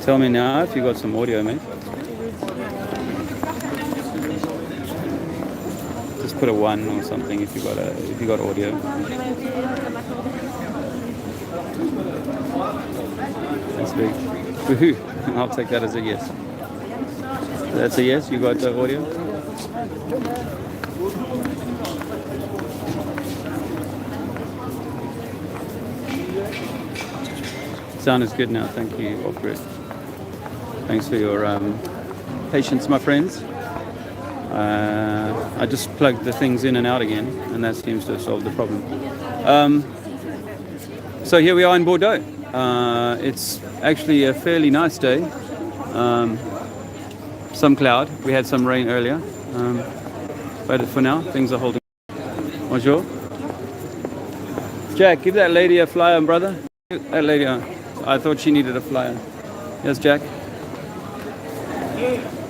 Tell me now if you got some audio, mate. Just put a 1 or something if you got audio. That's big. Woohoo! I'll take that as a yes. That's a yes. You got the audio. Sound is good now. Thank you, Off-Grid. Thanks for your patience, my friends. I just plugged the things in and out again, and that seems to have solved the problem. So here we are in Bordeaux. It's actually a fairly nice day. Some cloud. We had some rain earlier. But for now, things are holding. Bonjour. Jack, give that lady a flyer, brother. That lady, I thought she needed a flyer. Yes, Jack.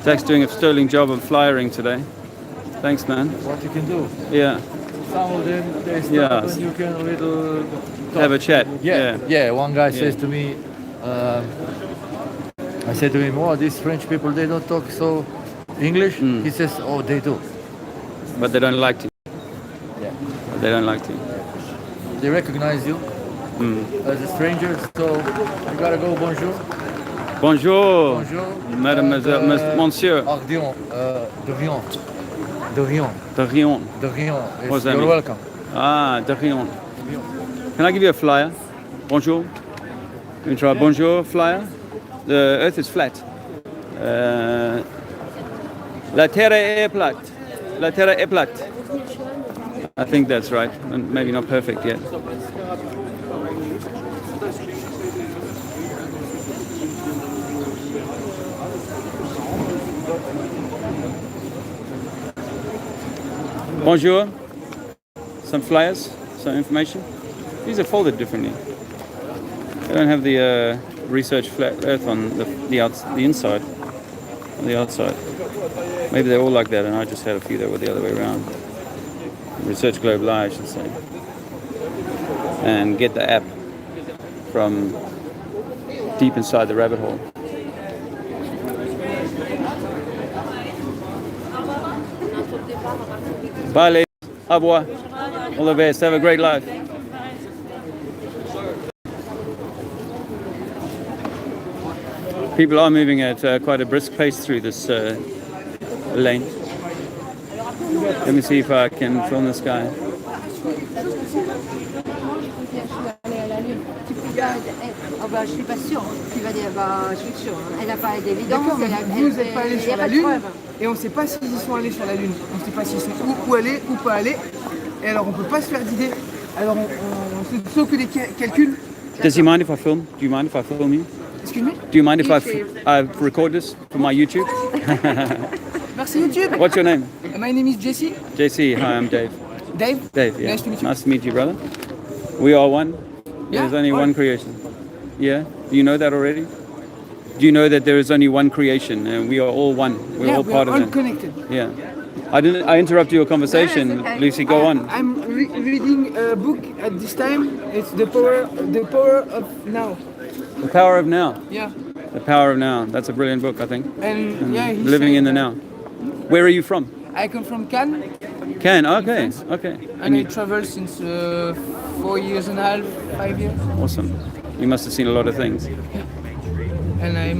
Jack's doing a sterling job of flyering today. Thanks, man. What you can do. Yeah. Some of them, they stop and you can little talk. Have a chat. Yeah. One guy says to me, I said to him, oh, these French people, they don't talk so English. He says, oh, they do. But they don't like to. Yeah. But they don't like to. They recognize you as a stranger, so you gotta go bonjour. Bonjour. Bonjour. Mademoiselle, monsieur. Ardion, de Rion. De Rion. De Rion. De Rion. What's that You're mean? welcome. Ah, de Rion. Can I give you a flyer? Bonjour. Can you try bonjour flyer? The earth is flat. La terre est plate. La terre est plate. I think that's right. And maybe not perfect yet. Bonjour. Some flyers, some information. These are folded differently. They don't have the research flat earth on the inside, on the outside. Maybe they're all like that, and I just had a few that were the other way around. Research Globe Live, I should say. And get the app from deep inside the rabbit hole. Bye, ladies. Au revoir. All the best. Have a great life. People are moving at quite a brisk pace through this lane. Let me see if I can film this guy. Je suis pas sûre. Tu vas dire, je suis sûre. Elle n'a pas d'évidence. Vous n'êtes pas allés sur la Lune et on ne sait pas s'ils y sont allés sur la Lune. On ne sait pas s'ils sont où aller, où pas aller. Et alors on ne peut pas se faire d'idée. Alors on se sauf que des calculs. Does he mind if I film? Do you mind if I film you? Excuse me? Do you mind if I record this for my YouTube? Merci YouTube. What's your name? My name is Jesse. JC, hi, I'm Dave. Dave? Dave, yeah. Nice to meet you. Nice to meet you, brother. We are one. Yeah, There's only one creation. Yeah? Do you know that already? Do you know that there is only one creation and we are all one? We're all part of it. Connected. Yeah. I interrupted your conversation, No, okay. Lucy. Go on. I'm reading a book at this time. It's the power of now. The Power of Now. Yeah. The Power of Now. That's a brilliant book, I think. And yeah, he's Living saying in the Now. Where are you from? I come from Cannes. Cannes. Okay. Okay. And I travel since 4 years and a half, 5 years. Awesome. You must have seen a lot of things. And I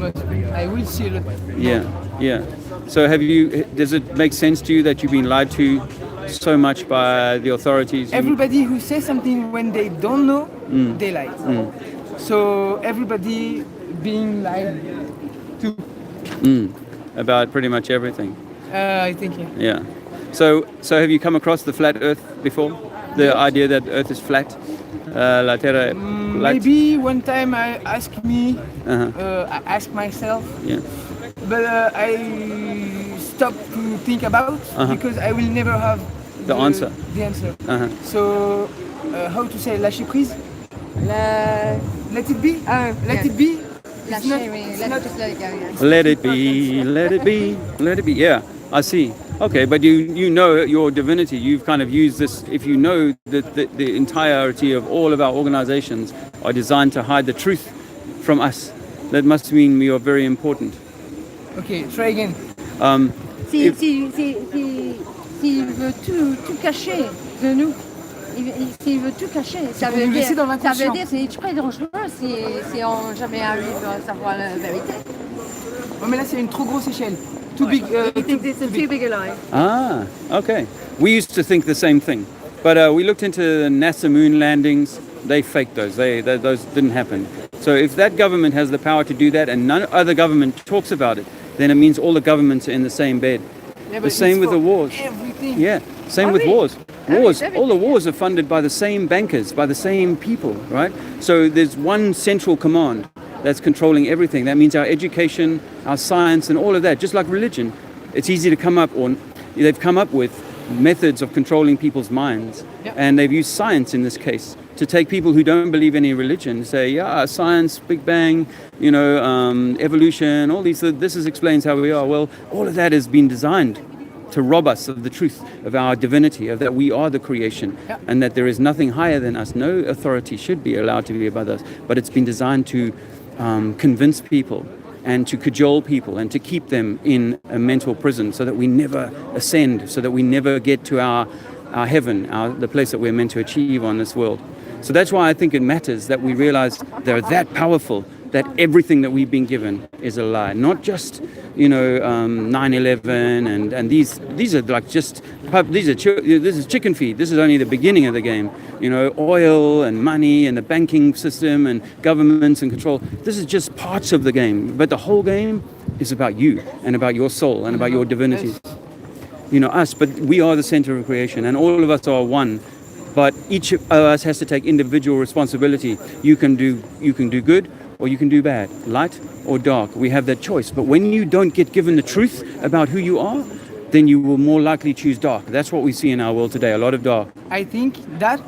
will see a lot. Yeah. Yeah. So does it make sense to you that you've been lied to so much by the authorities? Everybody who says something when they don't know, they lie. So everybody being lied to. About pretty much everything. I think, yeah. Yeah. So have you come across the flat Earth before? The idea that Earth is flat? La Terra flat? Maybe one time I asked I asked myself, Yeah. but I stopped to think about because I will never have The answer. The answer. So how to say lâcher prise? Let it be. Let it be. let it be, let it be, let it be. Yeah, I see. Okay, but you know your divinity. You've kind of used this. If you know that the entirety of all of our organizations are designed to hide the truth from us, that must mean we are very important. Ok, try again. S'il veut tout cacher de nous, s'il veut tout cacher, ça pour veut nous dire, laisser dans l'inconscient. c'est très dangereux si on jamais arrive à savoir la vérité. Oh, mais là, c'est une trop grosse échelle. Too big. He thinks it's a too big a lie. Ah, okay. We used to think the same thing, but we looked into the NASA moon landings. They faked those. Those didn't happen. So if that government has the power to do that and none other government talks about it, then it means all the governments are in the same bed. Yeah, The same with the wars. Everything. Yeah, same Oh, with really? wars. Oh, Wars, it's all the everything. wars are funded by the same bankers, by the same people, right? So there's one central command that's controlling everything. That means our education, our science, and all of that. Just like religion, it's easy to come up, or they've come up with methods of controlling people's minds, Yep. and they've used science in this case to take people who don't believe any religion, say, yeah, science, Big Bang, evolution, all these. This explains how we are. Well, all of that has been designed to rob us of the truth of our divinity, of that we are the creation, Yep. and that there is nothing higher than us. No authority should be allowed to be above us, but it's been designed to convince people and to cajole people and to keep them in a mental prison so that we never ascend, so that we never get to our heaven, the place that we're meant to achieve on this world. So that's why I think it matters that we realize they're that powerful, that everything that we've been given is a lie. Not just, 9/11 and these are like just, this is chicken feed. This is only the beginning of the game. Oil and money and the banking system and governments and control. This is just parts of the game. But the whole game is about you and about your soul and about your divinity. Us, but we are the center of creation and all of us are one. But each of us has to take individual responsibility. You can do good or you can do bad, light or dark. We have that choice. But when you don't get given the truth about who you are, then you will more likely choose dark. That's what we see in our world today, a lot of dark. I think that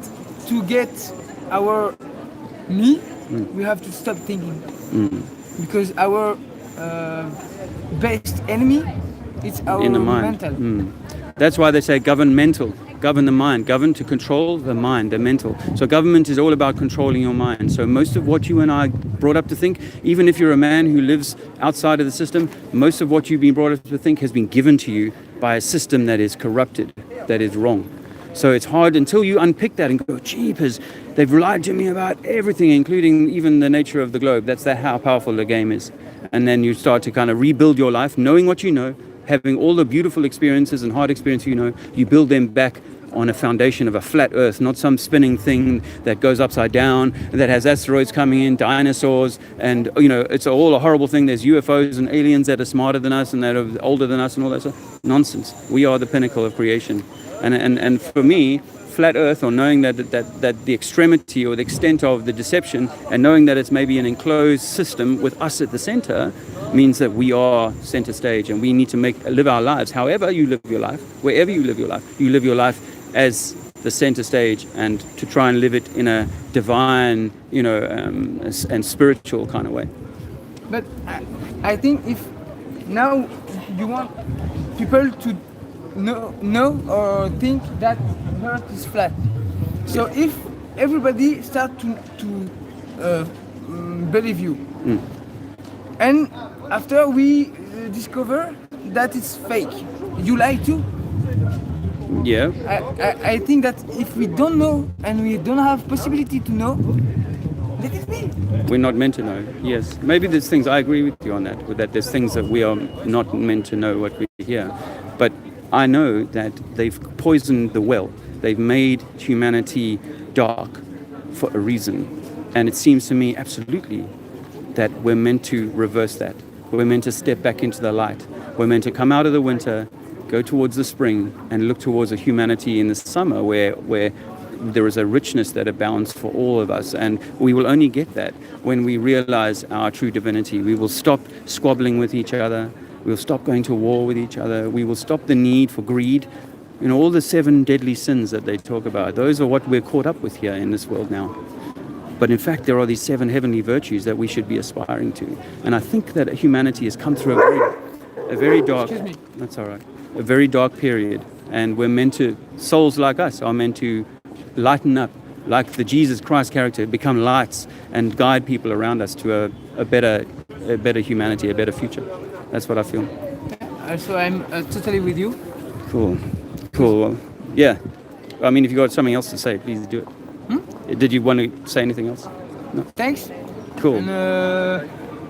to get our me, we have to stop thinking. Because our best enemy is our In the mind. mental. That's why they say governmental. Govern the mind. Govern to control the mind, the mental. So government is all about controlling your mind. So most of what you and I brought up to think, even if you're a man who lives outside of the system, most of what you've been brought up to think has been given to you by a system that is corrupted, that is wrong. So it's hard until you unpick that and go, jeepers, they've lied to me about everything, including even the nature of the globe. That's how powerful the game is. And then you start to kind of rebuild your life, knowing what you know, having all the beautiful experiences and hard experiences you build them back on a foundation of a flat earth, not some spinning thing that goes upside down, that has asteroids coming in, dinosaurs, and it's all a horrible thing. There's UFOs and aliens that are smarter than us and that are older than us and all that stuff. Nonsense. We are the pinnacle of creation. And for me, flat earth, or knowing that the extremity or the extent of the deception, and knowing that it's maybe an enclosed system with us at the center, means that we are center stage and we need to live our lives. However you live your life, wherever you live your life as the center stage, and to try and live it in a divine, and spiritual kind of way. But I think if now you want people to know or think that Earth is flat, so if everybody start to believe you, and after we discover that it's fake, you lie too. Yeah. I think that if we don't know and we don't have possibility to know, let it be. We're not meant to know. Yes. Maybe there's things, I agree with you on that, with that there's things that we are not meant to know what we hear. But I know that they've poisoned the well. They've made humanity dark for a reason. And it seems to me absolutely that we're meant to reverse that. We're meant to step back into the light. We're meant to come out of the winter, go towards the spring, and look towards a humanity in the summer where there is a richness that abounds for all of us. And we will only get that when we realize our true divinity. We will stop squabbling with each other. We will stop going to war with each other. We will stop the need for greed. All the 7 deadly sins that they talk about, those are what we're caught up with here in this world now. But in fact, there are these 7 heavenly virtues that we should be aspiring to. And I think that humanity has come through a very dark, that's all right, a very dark period. And we're meant to, souls like us are meant to lighten up, like the Jesus Christ character, become lights and guide people around us to a better a better humanity, a better future. That's what I feel. So I'm totally with you. Cool. Well, yeah. I mean, if you got something else to say, please do it. Did you want to say anything else? No. Thanks. Cool. And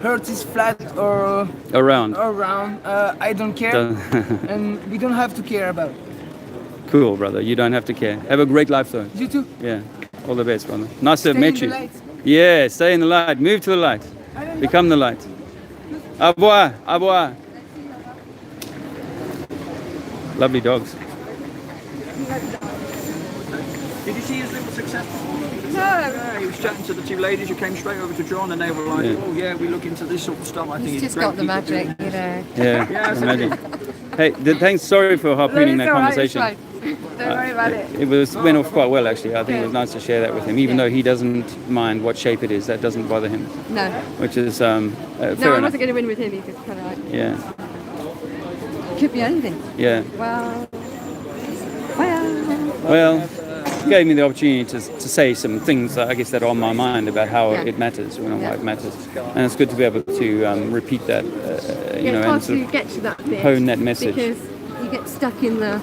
Earth is flat or Around. I don't care, and we don't have to care about it. Cool, brother. You don't have to care. Have a great life, though. You too. Yeah. All the best, brother. Nice to have Stay met in you. the light. Yeah. Stay in the light. Move to the light. Become the light. Au revoir. Au revoir. Lovely dogs. Did you see his little successful? No. Yeah, he was chatting to the two ladies who came straight over to John, and they were like, Yeah. "Oh yeah, we look into this sort of stuff. I think He's it's just great got the people do magic, it." you know. Yeah. Yeah, it's Imagine. Hey, thanks. Sorry for harpooning that conversation. Don't worry about it. It went off quite well, actually. I think it was nice to share that with him, even though he doesn't mind what shape it is. That doesn't bother him, No. which is No, fair I enough. wasn't going to win with him. He could kind of like, Yeah. could be anything. Yeah. Well. Well, gave me the opportunity to say some things, I guess, that are on my mind about how Yeah. it matters, why Yeah. it matters. And it's good to be able to repeat that, you Yeah, know, it's and hard sort to of get to that bit. hone that message. Because you get stuck in the.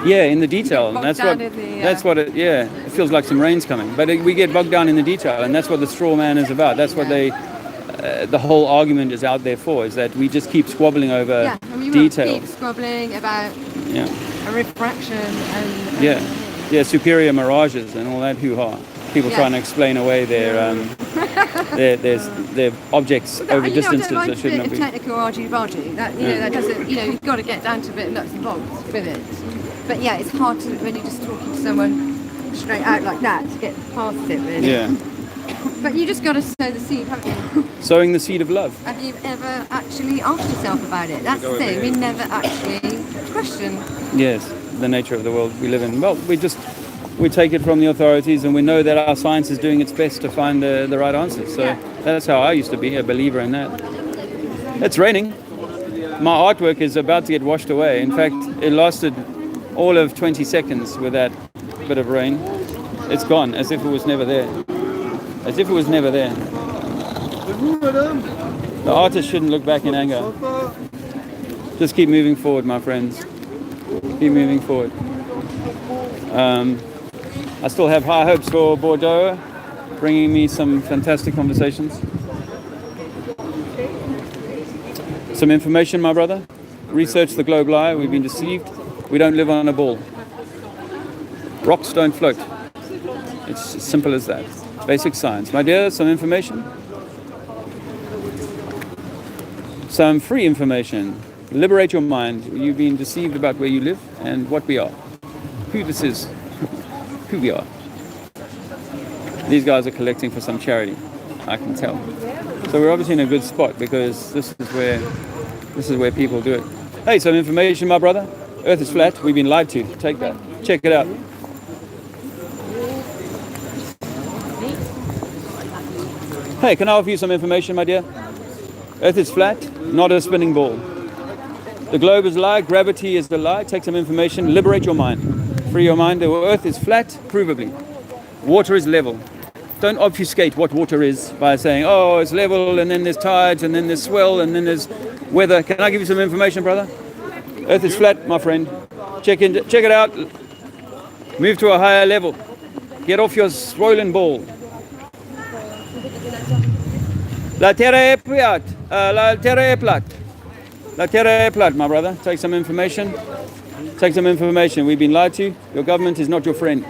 in the detail. And bogged that's down what, in the, that's what it, yeah, it feels like some rain's coming. But we get bogged down in the detail, and that's what the straw man is about. That's what the whole argument is out there for, is that we just keep squabbling over Yeah, and we will details. keep squabbling about Yeah. a refraction and. Yeah, superior mirages and all that hoo-ha. People Yeah. trying to explain away their objects over You know, I distances don't mind that a should bit not of be. technical argy-bargy. That that doesn't. You've got to get down to a bit of nuts and bolts with it. But yeah, it's hard to when you're just talking to someone straight out like that to get past it, really. Yeah, But you just got to sow the seed, haven't you? sowing the seed of love. Have you ever actually asked yourself about it? That's the thing. We never actually question. Yes, the nature of the world we live in. Well, we take it from the authorities, and we know that our science is doing its best to find the right answers. So Yeah. that's how I used to be, a believer in that. It's raining. My artwork is about to get washed away. In fact, it lasted all of 20 seconds with that bit of rain. It's gone, as if it was never there. As if it was never there. The artist shouldn't look back in anger. Just keep moving forward, my friends. Keep moving forward. I still have high hopes for Bordeaux, bringing me some fantastic conversations. Some information, my brother. Research the globe lie. We've been deceived. We don't live on a ball. Rocks don't float. It's as simple as that. Basic science. My dear, some information. Some free information. Liberate your mind. You've been deceived about where you live and what we are. Who this is. Who we are. These guys are collecting for some charity. I can tell. So we're obviously in a good spot because this is where people do it. Hey, some information, my brother. Earth is flat. We've been lied to. Take that. Check it out. Hey, can I offer you some information, my dear? Earth is flat, not a spinning ball. The globe is a lie. Gravity is the lie. Take some information. Liberate your mind. Free your mind. The Earth is flat, provably. Water is level. Don't obfuscate what water is by saying, oh, it's level, and then there's tides, and then there's swell, and then there's weather. Can I give you some information, brother? Earth is flat, my friend. Check it out. Move to a higher level. Get off your swollen ball. La terra è plate. La terra è plate. La terra è plate, my brother. Take some information. Take some information. We've been lied to. Your government is not your friend.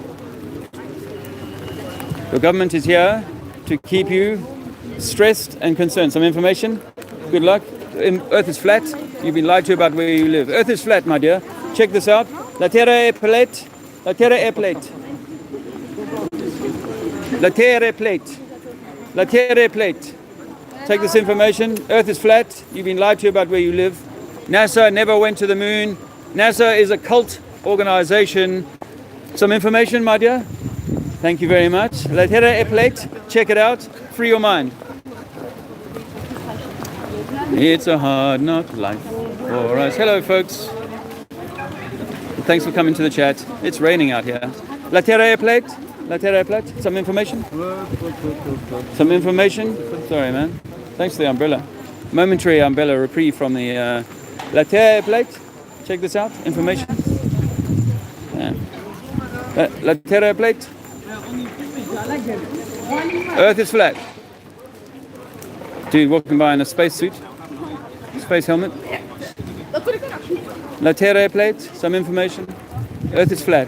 Your government is here to keep you stressed and concerned. Some information. Good luck. Earth is flat. You've been lied to about where you live. Earth is flat, my dear. Check this out. La terra è plate. La terra è plate. La terra è plate. La terra è plate. Take this information. Earth is flat. You've been lied to about where you live. NASA never went to the moon. NASA is a cult organization. Some information, my dear. Thank you very much. La terra è plate. Check it out. Free your mind. It's a hard knock life for us. Hello, folks. Thanks for coming to the chat. It's raining out here. La terra è plate. La terra è plate. Some information? Some information? Sorry, man. Thanks for the umbrella. Momentary umbrella reprieve from the La Terre plate. Check this out. Information. Yeah. La Terre plate. Earth is flat. Dude walking by in a spacesuit. Space helmet. La Terre plate. Some information. Earth is flat.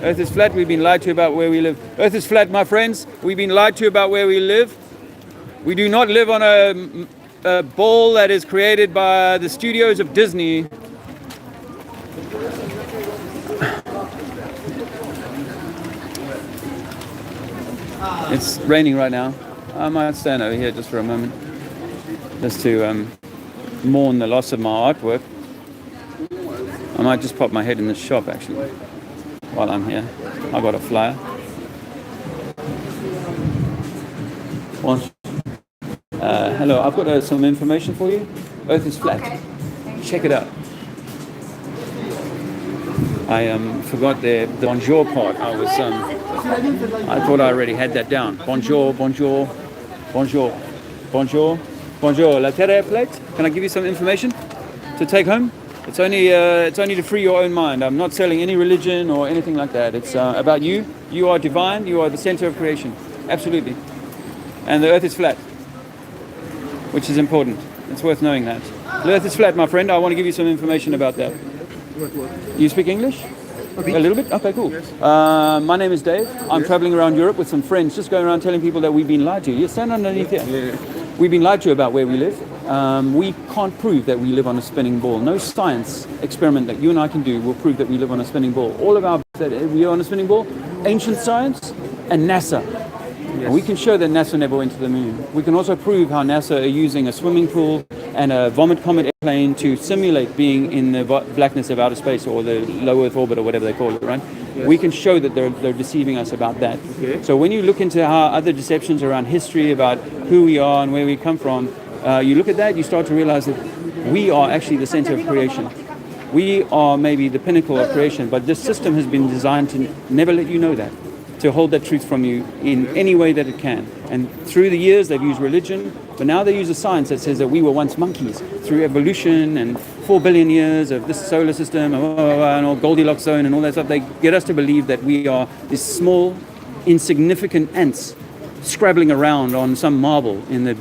Earth is flat. We've been lied to about where we live. Earth is flat, my friends. We've been lied to about where we live. We do not live on a ball that is created by the studios of Disney. It's raining right now. I might stand over here just for a moment, just to mourn the loss of my artwork. I might just pop my head in the shop actually while I'm here. I got a flyer. Hello, I've got some information for you. Earth is flat. Check it out. I forgot the bonjour part. I thought I already had that down. Bonjour, bonjour, bonjour, bonjour, bonjour. La terre est plate. Can I give you some information to take home? It's only to free your own mind. I'm not selling any religion or anything like that. It's about you. You are divine. You are the center of creation. Absolutely. And the earth is flat, which is important. It's worth knowing that. The earth is flat, my friend. I want to give you some information about that. You speak English? A little bit? Okay, cool. Yes. My name is Dave. I'm traveling around Europe with some friends, just going around telling people that we've been lied to. You stand underneath here. Yeah. We've been lied to about where we live. We can't prove that we live on a spinning ball. No science experiment that you and I can do will prove that we live on a spinning ball. All of our that we are on a spinning ball, ancient science and NASA. Yes. And we can show that NASA never went to the moon. We can also prove how NASA are using a swimming pool and a Vomit Comet airplane to simulate being in the blackness of outer space or the low Earth orbit or whatever they call it, right? Yes. We can show that they're deceiving us about that. Okay. So when you look into how other deceptions around history, about who we are and where we come from, you look at that, you start to realize that we are actually the center of creation. We are maybe the pinnacle of creation, but this system has been designed to never let you know that, to hold that truth from you in any way that it can. And through the years, they've used religion, but now they use a science that says that we were once monkeys through evolution and 4 billion years of this solar system and all Goldilocks zone and all that stuff. They get us to believe that we are these small, insignificant ants scrabbling around on some marble in the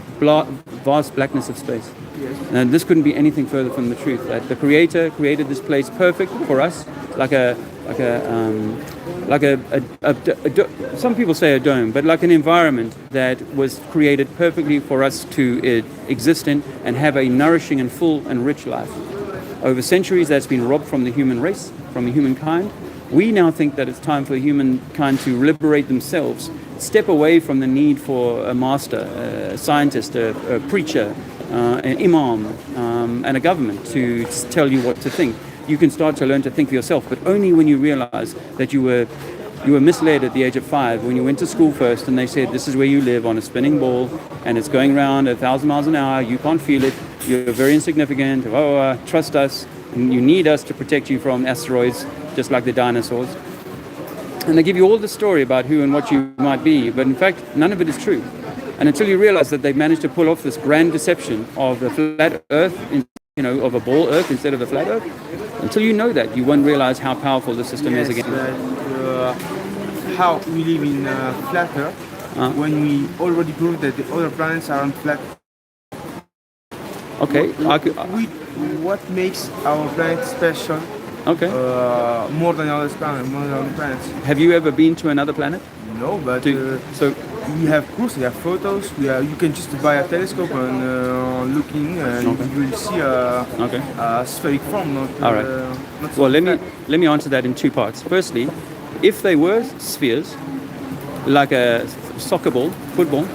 vast blackness of space. Yes. And this couldn't be anything further from the truth. That the Creator created this place perfect for us, some people say a dome, but like an environment that was created perfectly for us to exist in and have a nourishing and full and rich life. Over centuries, that's been robbed from the human race, from the humankind. We now think that it's time for humankind to liberate themselves, step away from the need for a master, a scientist, a preacher, an imam, and a government to tell you what to think. You can start to learn to think for yourself, but only when you realize that you were misled at the age of 5 when you went to school first and they said this is where you live on a spinning ball and it's going around 1,000 miles an hour, you can't feel it, you're very insignificant, trust us, and you need us to protect you from asteroids just like the dinosaurs. And they give you all the story about who and what you might be, but in fact none of it is true. And until you realize that they've managed to pull off this grand deception of the flat earth, of a ball earth instead of a flat earth, until you know that, you won't realize how powerful the system is again. How we live in flat Earth when we already proved that the other planets are on flat. Okay. What makes our planet special? Okay. More than other planets. Have you ever been to another planet? No, but So we have proofs, we have photos. You can just buy a telescope and look in, and you will see a spheric form. All right. Well, let me answer that in 2 parts. Firstly, if they were spheres, like a soccer ball, football,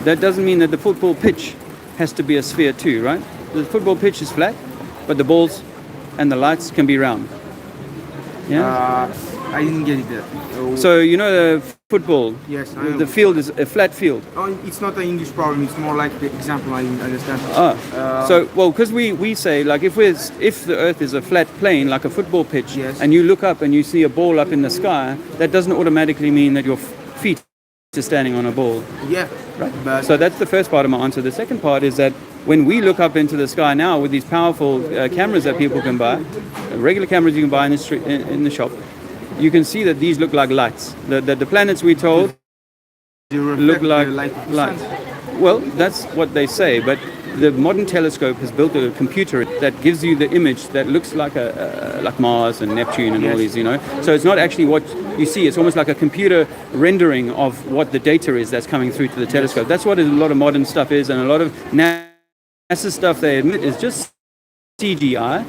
that doesn't mean that the football pitch has to be a sphere too, right? The football pitch is flat, but the balls and the lights can be round. Yeah. I didn't get it there. So you know the football. Yes, I know. The field is a flat field. Oh, it's not an English problem. It's more like the example I understand. Because we say, like, if the Earth is a flat plane, like a football pitch, yes, and you look up and you see a ball up in the sky, that doesn't automatically mean that your feet are standing on a ball. Yeah. Right. But So that's the first part of my answer. The second part is that when we look up into the sky now with these powerful cameras that people can buy, regular cameras you can buy in the street, in the shop, you can see that these look like lights. The planets we told they look reflect like the light of the lights. sun. Well, that's what they say, but the modern telescope has built a computer that gives you the image that looks like like Mars and Neptune and all these, you know. So it's not actually what you see. It's almost like a computer rendering of what the data is that's coming through to the telescope. That's what a lot of modern stuff is, and a lot of NASA stuff, they admit, is just CGI.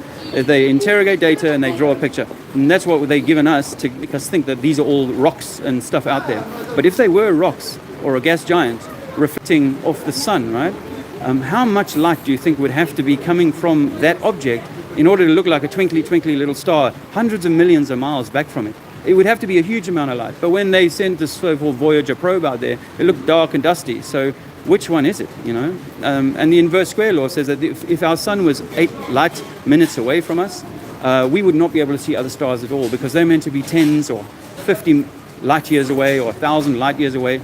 They interrogate data and they draw a picture. And that's what they've given us to make us think that these are all rocks and stuff out there. But if they were rocks or a gas giant reflecting off the sun, right? How much light do you think would have to be coming from that object in order to look like a twinkly, twinkly little star hundreds of millions of miles back from it? It would have to be a huge amount of light. But when they sent this so-called Voyager probe out there, it looked dark and dusty. So which one is it, you know? And the inverse square law says that if our sun was 8 light minutes away from us, we would not be able to see other stars at all because they're meant to be 10s or 50 light years away or 1,000 light years away.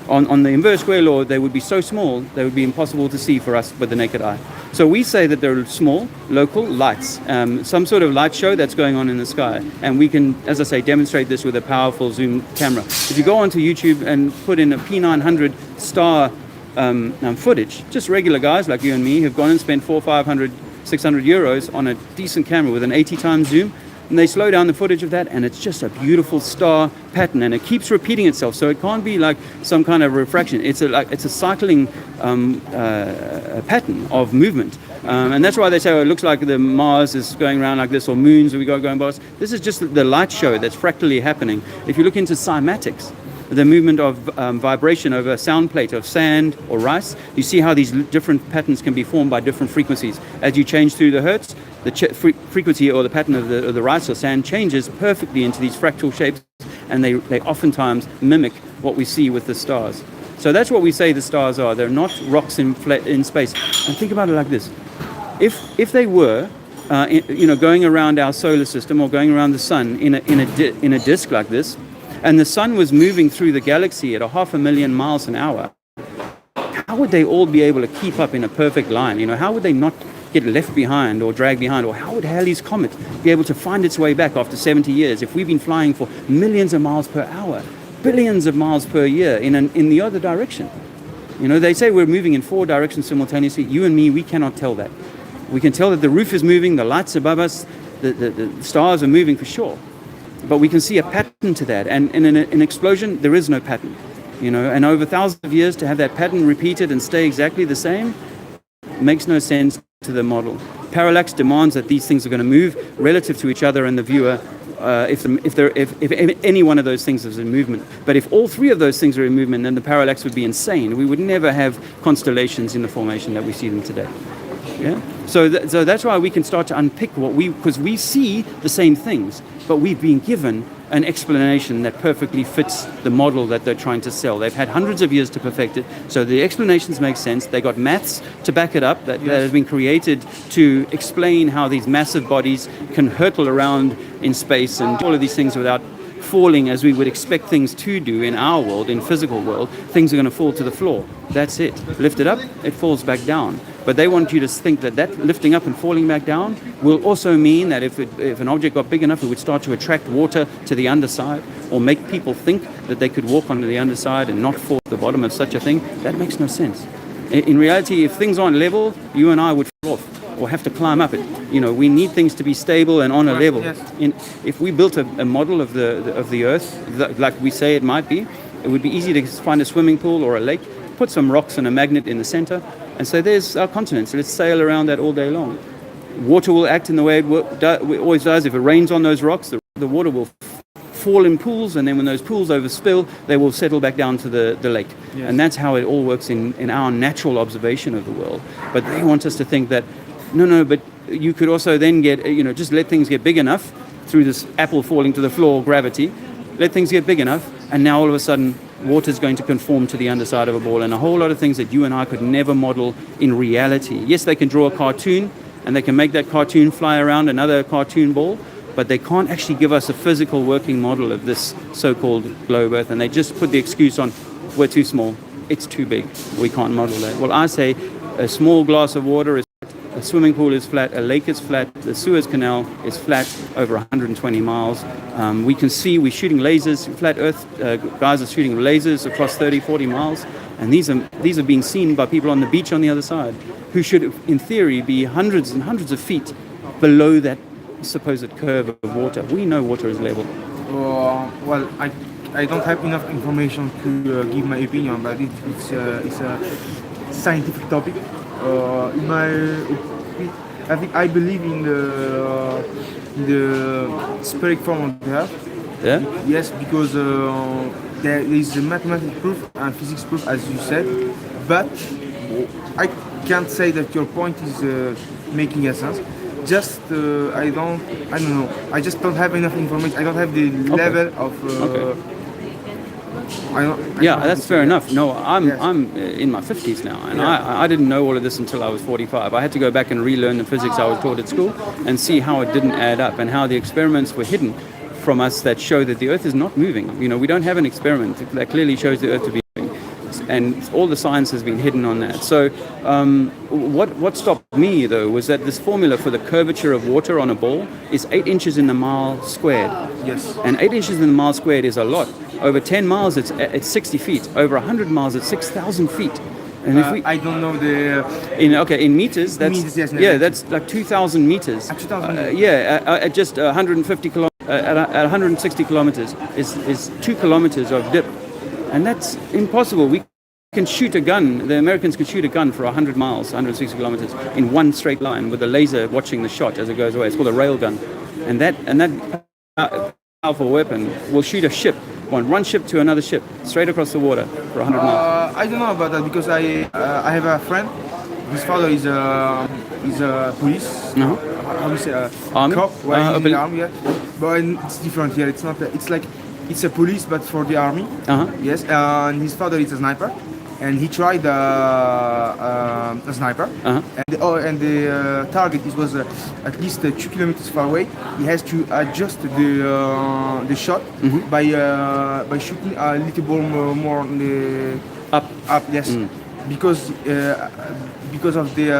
On the inverse square law, they would be so small, they would be impossible to see for us with the naked eye. So we say that they're small, local lights, some sort of light show that's going on in the sky. And we can, as I say, demonstrate this with a powerful zoom camera. If you go onto YouTube and put in a P900 star footage, just regular guys like you and me who've gone and spent 400, 500, 600 euros on a decent camera with an 80 times zoom, and they slow down the footage of that, and it's just a beautiful star pattern, and it keeps repeating itself. So it can't be like some kind of refraction. It's a cycling pattern of movement, and that's why they say, oh, it looks like the Mars is going around like this, or moons we got going by us. This is just the light show that's fractally happening. If you look into cymatics, the movement of vibration over a sound plate of sand or rice, you see how these different patterns can be formed by different frequencies. As you change through the hertz, the frequency or the pattern of the rice or sand changes perfectly into these fractal shapes, and they oftentimes mimic what we see with the stars. So that's what we say the stars are. They're not rocks in space. And think about it like this. If they were going around our solar system or going around the sun in a disk like this, and the sun was moving through the galaxy at 500,000 miles an hour, how would they all be able to keep up in a perfect line? You know, how would they not get left behind or dragged behind? Or how would Halley's Comet be able to find its way back after 70 years if we've been flying for millions of miles per hour, billions of miles per year in the other direction? You know, they say we're moving in 4 directions simultaneously. You and me, we cannot tell that. We can tell that the roof is moving, the lights above us, the stars are moving for sure. But we can see a pattern to that. And in an explosion, there is no pattern. You know, and over thousands of years to have that pattern repeated and stay exactly the same makes no sense to the model. Parallax demands that these things are going to move relative to each other and the viewer if any one of those things is in movement. But if all 3 of those things are in movement, then the parallax would be insane. We would never have constellations in the formation that we see them today. Yeah. So that's why we can start to unpick because we see the same things, but we've been given an explanation that perfectly fits the model that they're trying to sell. They've had hundreds of years to perfect it, so the explanations make sense. They got maths to back it up that has been created to explain how these massive bodies can hurtle around in space and do all of these things without falling as we would expect things to do in our world, in physical world. Things are going to fall to the floor. That's it. Lift it up, it falls back down. But they want you to think that lifting up and falling back down will also mean that if an object got big enough, it would start to attract water to the underside or make people think that they could walk onto the underside and not fall to the bottom of such a thing. That makes no sense. In reality, if things aren't level, you and I would fall off or have to climb up it. You know, we need things to be stable and on a level. Yes. If we built a model of the Earth, like we say it might be, it would be easy to find a swimming pool or a lake, put some rocks and a magnet in the center, and so there's our continent. So let's sail around that all day long. Water will act in the way it always does. If it rains on those rocks, the water will fall in pools, and then when those pools overspill, they will settle back down to the lake. Yes. And that's how it all works in our natural observation of the world. But they want us to think that, no, but you could also then get, just let things get big enough through this apple falling to the floor, gravity, let things get big enough, and now all of a sudden water is going to conform to the underside of a ball, and a whole lot of things that you and I could never model in reality. Yes, they can draw a cartoon, and they can make that cartoon fly around another cartoon ball, but they can't actually give us a physical working model of this so-called globe Earth, and they just put the excuse on, we're too small. it's too big. We can't model that. Well, I say a small glass of water is flat, a swimming pool is flat, a lake is flat, the Suez Canal is flat over 120 miles. We can see we're shooting lasers, flat Earth guys are shooting lasers across 30, 40 miles. And these are being seen by people on the beach on the other side, who should, in theory, be hundreds and hundreds of feet below that supposed curve of water. We know water is level. Well, I don't have enough information to give my opinion, but it's a scientific topic. In my I believe in the spheric form of the Earth. Yeah? Yes, because there is a mathematical proof and physics proof, as you said, but I can't say that your point is making a sense. Just I don't know. I just don't have enough information. I don't have the level of. Yeah, that's fair enough. No, I'm in my 50s now, and I didn't know all of this until I was 45. I had to go back and relearn the physics I was taught at school and see how it didn't add up and how the experiments were hidden from us that show that the Earth is not moving. You know, we don't have an experiment that clearly shows the Earth to be moving, and all the science has been hidden on that. So what stopped me, though, was that this formula for the curvature of water on a ball is 8 inches in the mile squared. Yes. And 8 inches in the mile squared is a lot. Over 10 miles, it's 60 feet. Over 100 miles, it's 6,000 feet. And if we, I don't know the. In meters, that's meters, yes, that's like 2,000 meters. 2,000 at just 150 at 160 kilometers is 2 kilometers of dip, and that's impossible. We can shoot a gun. The Americans can shoot a gun for 100 miles, 160 kilometers in one straight line with a laser watching the shot as it goes away. It's called a rail gun, and that powerful weapon will shoot a ship. One ship to another ship, straight across the water for 100 miles. I don't know about that because I have a friend. His father is a police. Uh-huh. How do you say? Army? Cop. Well, he's in the army. Yeah. But it's different here. It's not. It's like it's a police, but for the army. Uh-huh. Yes. And his father is a sniper, and he tried a sniper. Uh-huh. And the target was at least 2 kilometers far away. He has to adjust the shot by shooting a little ball more on the Up. yes, because of the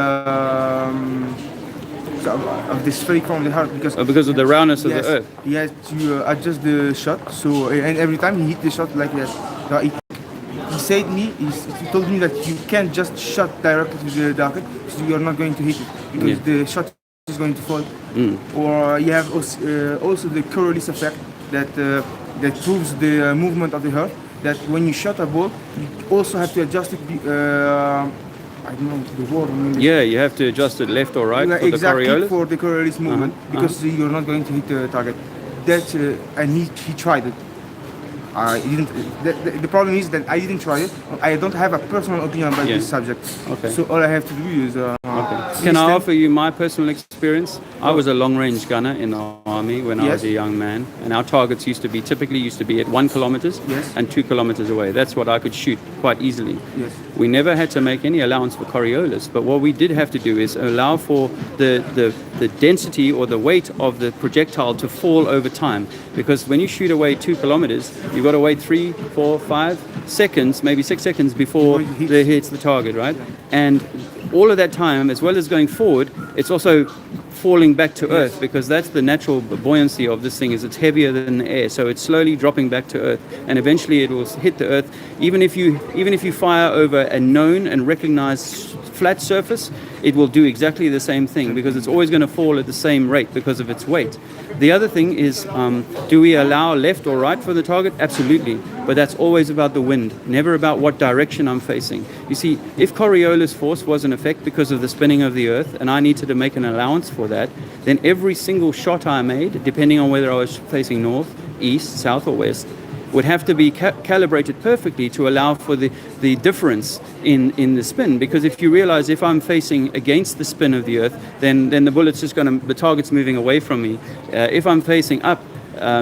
spheric from the heart, Because of the roundness of the Earth. He has to adjust the shot. So and every time he hit the shot like that. So he told me that you can't just shot directly to the target, so you're not going to hit it because the shot is going to fall. Or you have also the Coriolis effect that proves the movement of the Earth. That when you shot a ball, you also have to adjust it. I don't know the word. Yeah, you have to adjust it left or right for exactly the Coriolis. For the Coriolis movement because you're not going to hit the target. That and he tried it. I didn't. The problem is that I didn't try it. I don't have a personal opinion about this subject. Okay. So all I have to do is. Can I offer you my personal experience? I was a long-range gunner in the army when I was a young man, and our targets typically used to be at 1 kilometers and 2 kilometers away. That's what I could shoot quite easily. Yes. We never had to make any allowance for Coriolis, but what we did have to do is allow for the density or the weight of the projectile to fall over time. Because when you shoot away 2 kilometers, you've got to wait 3, 4, 5 seconds, maybe 6 seconds before it hits the target, right? And all of that time, as well as going forward, it's also falling back to Earth, because that's the natural buoyancy of this thing, is it's heavier than the air, so it's slowly dropping back to Earth, and eventually it will hit the Earth. Even if you fire over a known and recognized flat surface, it will do exactly the same thing, because it's always going to fall at the same rate because of its weight. The other thing is, do we allow left or right for the target? Absolutely, but that's always about the wind, never about what direction I'm facing. You see, if Coriolis force was in effect because of the spinning of the Earth, and I needed to make an allowance for that, then every single shot I made, depending on whether I was facing north, east, south or west, would have to be calibrated perfectly to allow for the difference in the spin. Because if you realize, if I'm facing against the spin of the Earth, then the bullet's just the target's moving away from me. If I'm facing up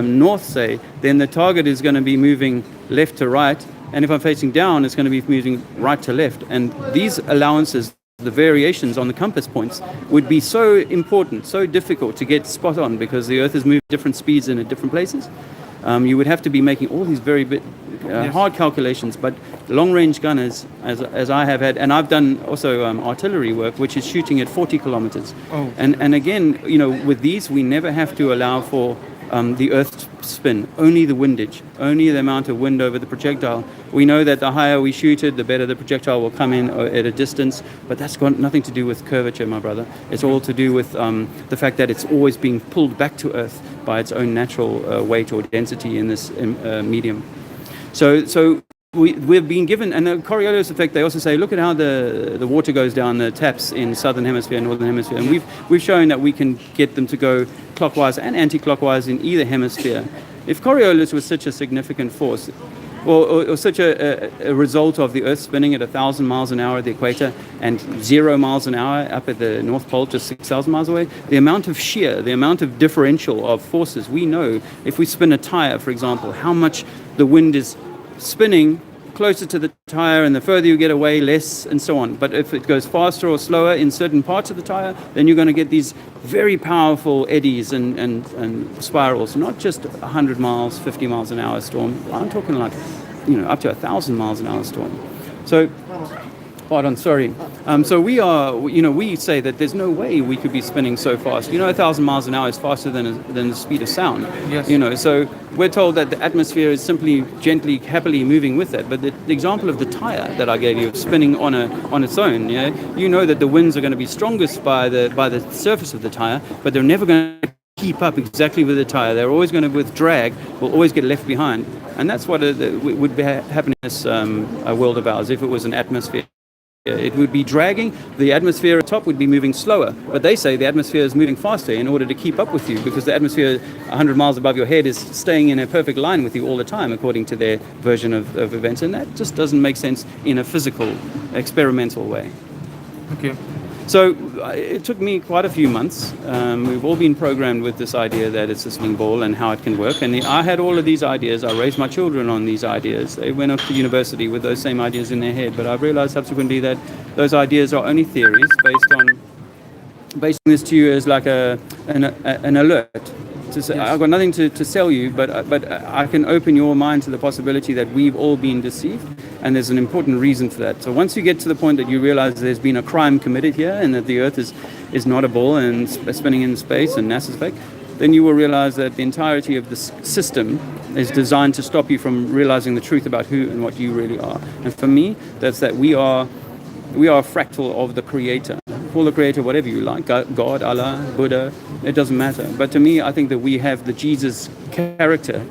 north, say, then the target is going to be moving left to right, and if I'm facing down, it's going to be moving right to left. And these allowances, the variations on the compass points, would be so important, so difficult to get spot on, because the Earth is moving different speeds in at different places. you would have to be making all these very hard calculations. But long-range gunners, as I have had, and I've done also artillery work, which is shooting at 40 kilometers. Oh. And again, with these, we never have to allow for the Earth's spin, only the windage, only the amount of wind over the projectile. We know that the higher we shoot it, the better the projectile will come in at a distance, but that's got nothing to do with curvature, my brother. It's all to do with the fact that it's always being pulled back to Earth by its own natural weight or density in this medium. So we've been given, and the Coriolis effect, they also say, look at how the water goes down the taps in southern hemisphere and northern hemisphere, and we've shown that we can get them to go clockwise and anti-clockwise in either hemisphere. If Coriolis was such a significant force, or such a result of the Earth spinning at 1,000 miles an hour at the equator and 0 miles an hour up at the North Pole, just 6,000 miles away, the amount of shear, the amount of differential of forces, we know if we spin a tire, for example, how much the wind is spinning closer to the tire, and the further you get away, less, and so on. But if it goes faster or slower in certain parts of the tire, then you're going to get these very powerful eddies and spirals, not just 100 miles, 50 miles an hour storm. I'm talking like, up to 1,000 miles an hour storm. So, pardon, sorry. So we say that there's no way we could be spinning so fast. 1,000 miles an hour is faster than the speed of sound. Yes. So we're told that the atmosphere is simply gently, happily moving with it. But the example of the tire that I gave you, spinning on its own, you know that the winds are going to be strongest by the surface of the tire, but they're never going to keep up exactly with the tire. They're always going to, with drag, will always get left behind. And that's what would be happening in this world of ours if it was an atmosphere. It would be dragging, the atmosphere at the top would be moving slower, but they say the atmosphere is moving faster in order to keep up with you, because the atmosphere 100 miles above your head is staying in a perfect line with you all the time, according to their version of events, and that just doesn't make sense in a physical, experimental way. Okay. So it took me quite a few months. We've all been programmed with this idea that it's a sling ball and how it can work. And I had all of these ideas. I raised my children on these ideas. They went off to university with those same ideas in their head. But I've realized subsequently that those ideas are only theories basing this to you as like an alert. To say, I've got nothing to sell you, but I can open your mind to the possibility that we've all been deceived, and there's an important reason for that. So once you get to the point that you realize there's been a crime committed here and that the Earth is not a ball and spinning in space and NASA's fake, then you will realize that the entirety of this system is designed to stop you from realizing the truth about who and what you really are. And for me, that's that we are a fractal of the Creator. Call the Creator whatever you like, God, Allah, Buddha, it doesn't matter. But to me, I think that we have the Jesus character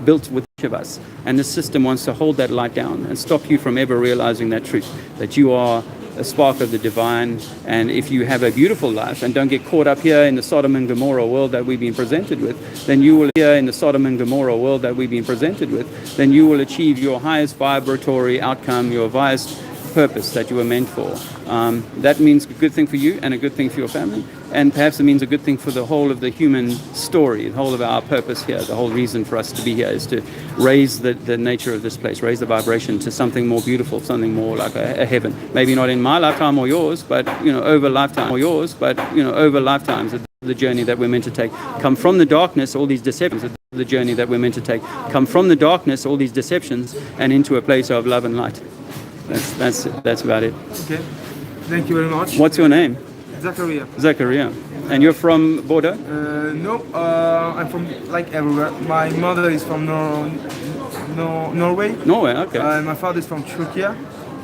built with each of us. And the system wants to hold that light down and stop you from ever realizing that truth, that you are a spark of the divine. And if you have a beautiful life and don't get caught up here in the Sodom and Gomorrah world that we've been presented with, then you will achieve your highest vibratory outcome, your highest purpose that you were meant for. That means a good thing for you and a good thing for your family, and perhaps it means a good thing for the whole of the human story, the whole of our purpose here. The whole reason for us to be here is to raise the nature of this place, raise the vibration to something more beautiful, something more like a heaven. Maybe not in my lifetime or yours, but over lifetimes of the journey that we're meant to take. Come from the darkness, all these deceptions, the journey that we're meant to take. Come from the darkness, all these deceptions, and into a place of love and light. That's about it. Okay. Thank you very much. What's your name? Zachariah. Zachariah. And you're from Bordeaux? No, I'm from like everywhere. My mother is from Norway. Norway, okay. My father is from Turkey.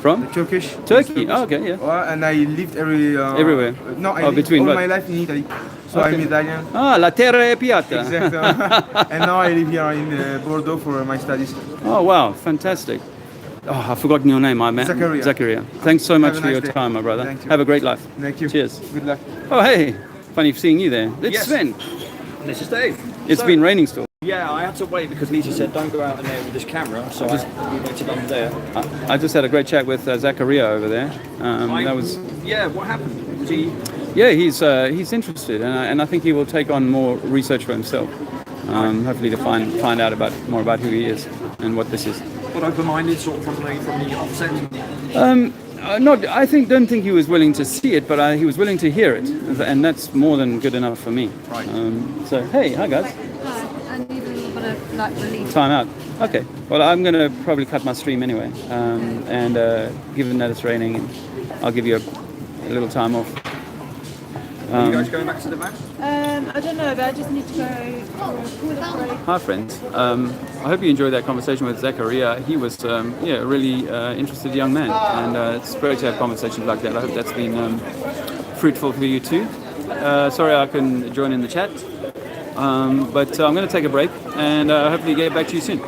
From? Turkish. Turkey, oh, okay, yeah. And I lived everywhere. No, I lived between all what? my life in Italy. So Okay. I'm Italian. Ah, la terra è piatta. Exactly. And now I live here in Bordeaux for my studies. Oh, wow, fantastic. Oh, I've forgotten your name, my man. Zachariah. Zachariah. Thanks so much Have a for nice your day. time, my brother. Thank you. Have a great life. Thank you. Cheers. Good luck. Oh, hey. Funny seeing you there. It's Yes. Sven. This is Dave. It's So- been raining still. Yeah, I had to wait because Lisa said don't go out in there with this camera, so we waited under there. I just had a great chat with Zachariah over there. Yeah, what happened? Was he? Yeah, he's interested, and I think he will take on more research for himself. Hopefully to find out more about who he is and what this is. But open-minded, sort of from the offset. Don't think he was willing to see it, but he was willing to hear it, and that's more than good enough for me. Right. So hey, hi guys. And even a bit of like relief. Time out. Okay. Well, I'm going to probably cut my stream anyway. And given that it's raining, I'll give you a little time off. Are you guys going back to the van? I don't know, but I just need to go for a toilet break. Hi, friends. I hope you enjoyed that conversation with Zachariah. He was, a really interested young man, and it's great to have conversations like that. I hope that's been fruitful for you too. Sorry I couldn't join in the chat, but I'm going to take a break and hopefully get back to you soon.